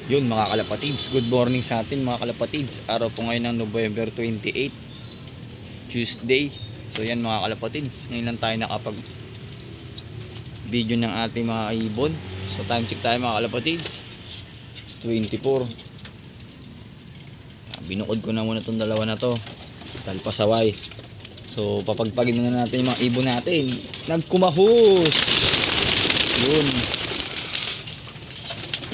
Yun mga kalapatids, good morning sa atin mga kalapatids. Araw po ngayon ng November 28, Tuesday. So yan mga kalapatids, ngayon lang tayo nakapag video ng ating mga ibon. So time check tayo mga kalapatids, 24. Binukod ko na muna itong dalawa na to dahil pasaway. So papagpagin na natin yung mga ibon natin. Nagkumahus. Yun,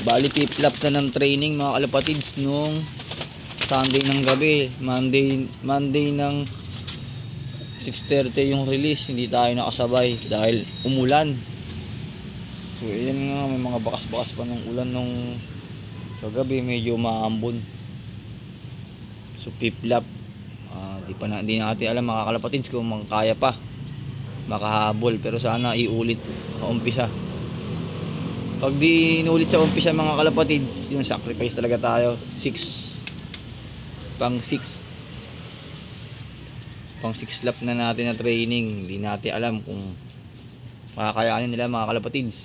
bali piplap na ng training mga kalapatids nung Sunday ng gabi. Monday ng 6:30 yung release. Hindi tayo nakasabay dahil umulan. So ayan nga, may mga bakas-bakas pa ng ulan nung kagabi, medyo maambon. So piplap, di natin alam mga kalapatids kung kaya pa makahabol, pero sana iulit kaumpisa. Pag di inulit sa umpisa mga kalapatids, yung sacrifice talaga tayo. 6 pang 6 lap na natin na training. Hindi natin alam kung makakayanin nila mga kalapatids.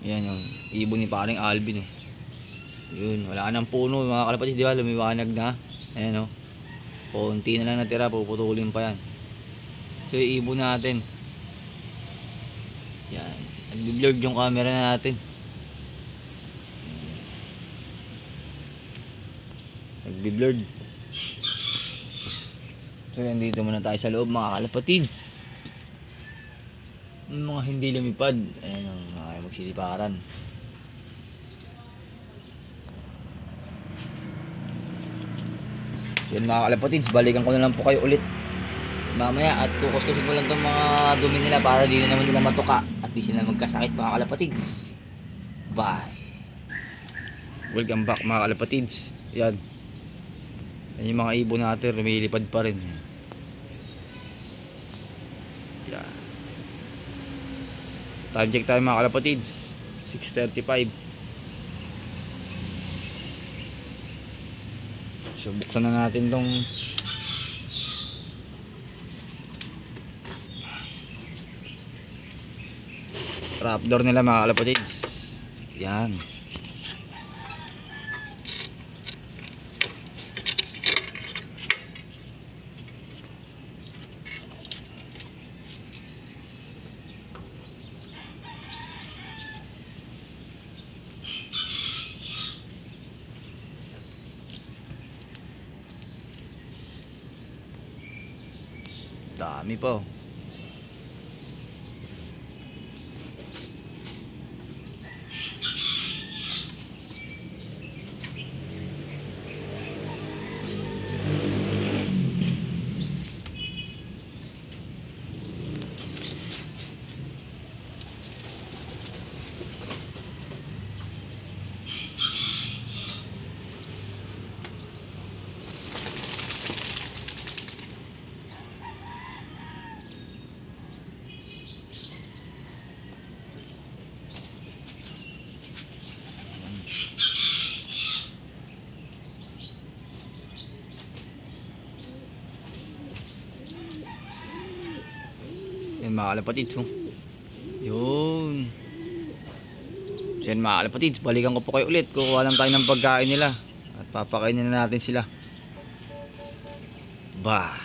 Ayan yung ibon ni paring Alvin. Yun, wala nang puno mga kalapatids, di ba? Lumiwanag na. Ayan o, konti na lang natira, puputulin pa yan. So yung ibon natin, yan, nag-blurred yung camera natin. Nag-blurred. So yan, dito muna tayo sa loob mga kalapatids. Mga hindi lumipad, ayan ang mga magsiliparan. So yan mga kalapatids, balikan ko na lang po kayo ulit mamaya at kukuskusin ko lang itong mga dumi nila para di na naman nila matuka at di sila magkasakit mga kalapatids. Bye. Welcome back mga kalapatids. Yan, yan yung mga ibon natin, lumilipad pa rin. Yan, time check tayo mga kalapatids, 6:35. So buksan na natin tong trapdoor nila mga kalapatids. Yan, dami po. Yan mga kalapatids, oh. Yun. So yan mga kalapatids, balikan ko po kayo ulit. Kukuha lang tayo ng pagkain nila at papakainin na natin sila. Bye.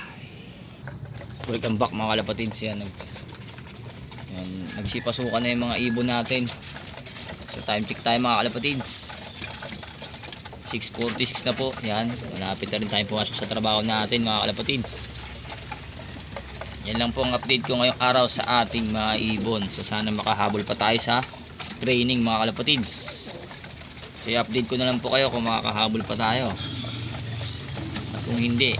Welcome back mga kalapatids. Yan, nagsipasukan na yung mga ibon natin. So time check tayo mga kalapatids, 6:46 na po. Yan, malapit na rin tayo pumasok sa trabaho natin mga kalapatids. Yan lang po ang update ko ngayong araw sa ating mga ibon. So sana makahabol pa tayo sa training mga kalapatids. So i-update ko na lang po kayo kung makakahabol pa tayo. At kung hindi,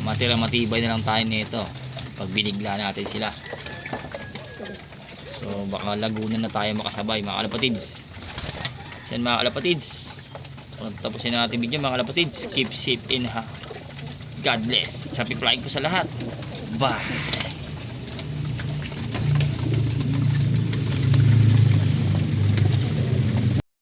matibay na lang tayo nito pag binigla natin sila. So baka Laguna na tayo makasabay mga kalapatids. Yan mga kalapatids, kung tapusin na natin video mga kalapatids, keep safe in God bless. Happy flying po sa lahat. Bye.